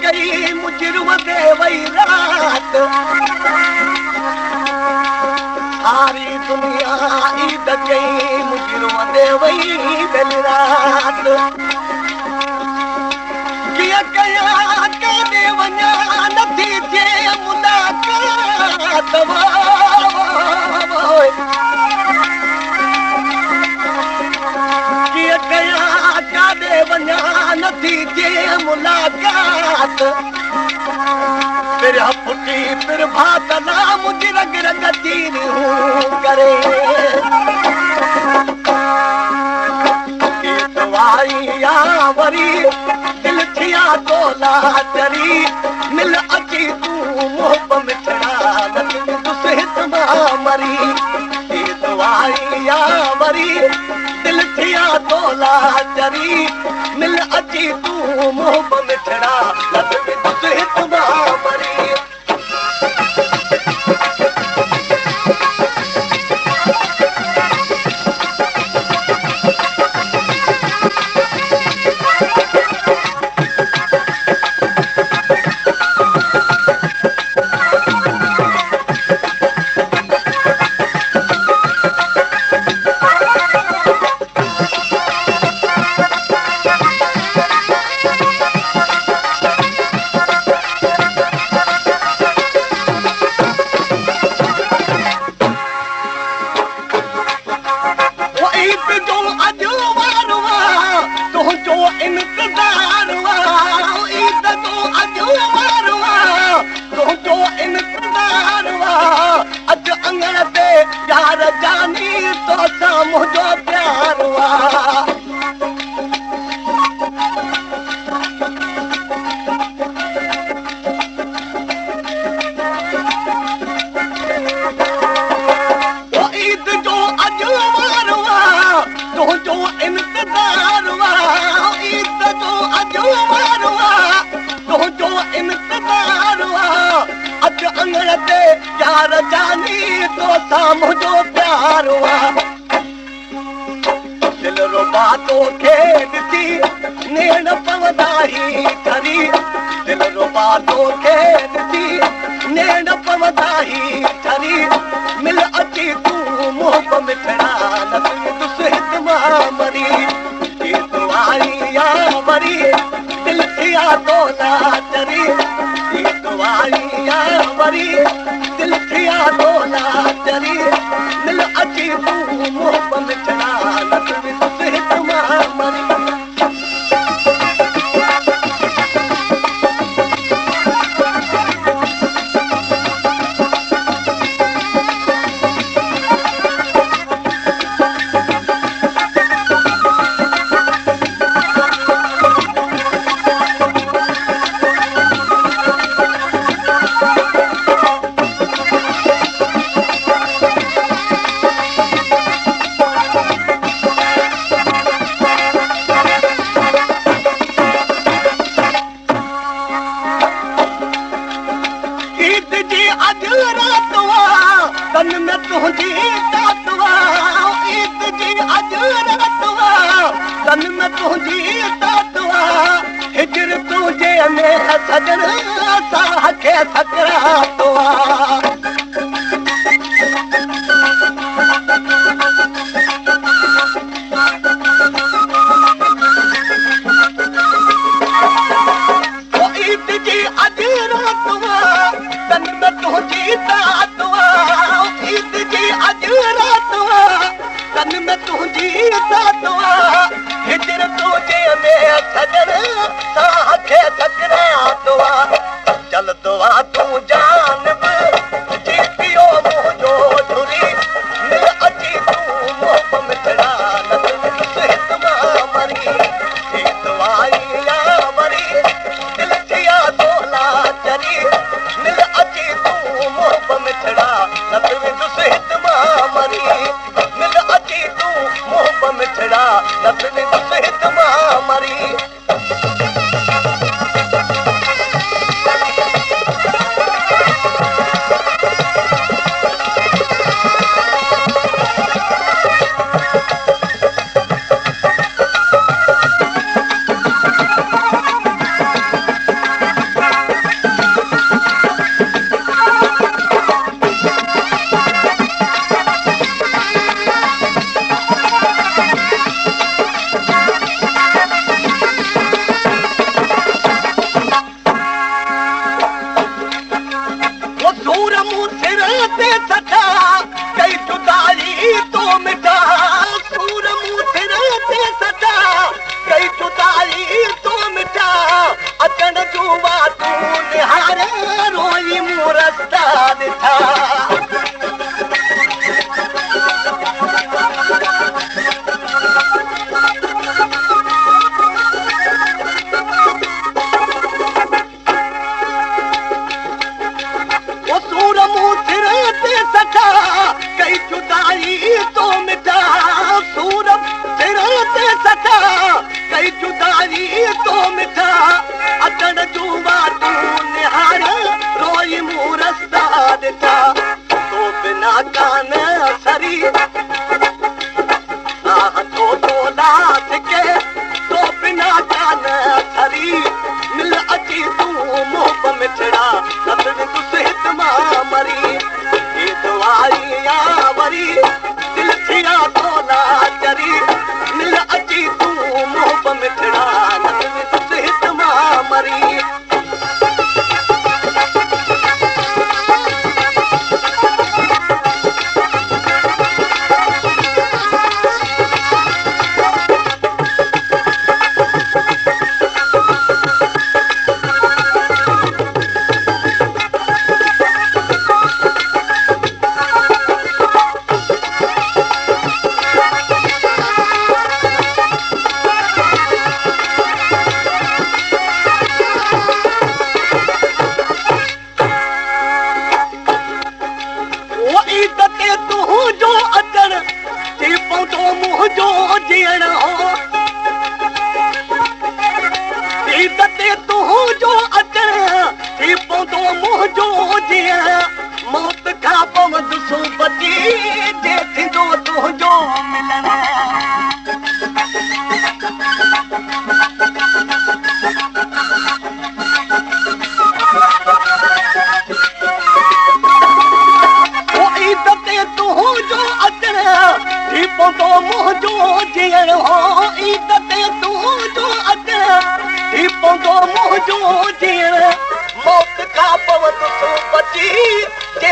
कई मुजरिम दे वई रात सारी दुनिया ईद कई मुजरिम दे वई दिल रात किया कया काने वञा नथी थे मुलाकात किया कया काने वञा नथी थे मुलाकात फिर पुटी फिर भात ना मुझे रग रग तीर हूँ करे दवाइया वरी दिल थिया तोला चरी मिल अची तू मोहब मिठड़ा दुसहित मरी दवाइया वरी दिल थिया तोला चरी मिल अची तू मोहब मिठड़ा दुसहित मरी यार जानी तो सा मुझो प्यार हुआ वो ईद जो अजवार हुआ तो जो इंतजार हुआ ईद जो अजवार हुआ तो जो इंतजार हुआ अज अंगड़ ते यार जानी तो सा मुझो प्यार हुआ दिल रुबा तो खेद थी नेण पवदाही थरी दिल रुबा तो खेद थी नेण पवदाही थरी मिल अची तू मोहब मिठड़ा दुसहित मरी दुआइया वरी दिल थिया तोला चरी दुआइया वरी दिल थिया तोला चरी मिल अची तू मोहब मिठड़ा दुसहित मरी तन में तुझी तातवा ईद जी अज रातवा तन में तुझी तातवा हिजर तुझे में सजन साह के सकरातवा ईद जी अज रातवा तन में तुझी तातवा ईद जी अज रातवा तन में तुझी तातवा हिजर तुझे में सजन साह के सकरातवा चल दुआ तू जान जी पियो मुझो धुरी मिठड़ा नत विदुस हित मां मरी मिल अची तूं मोहब मिठड़ा नत विदुस हित मां मरी मौत खां पवत बची जे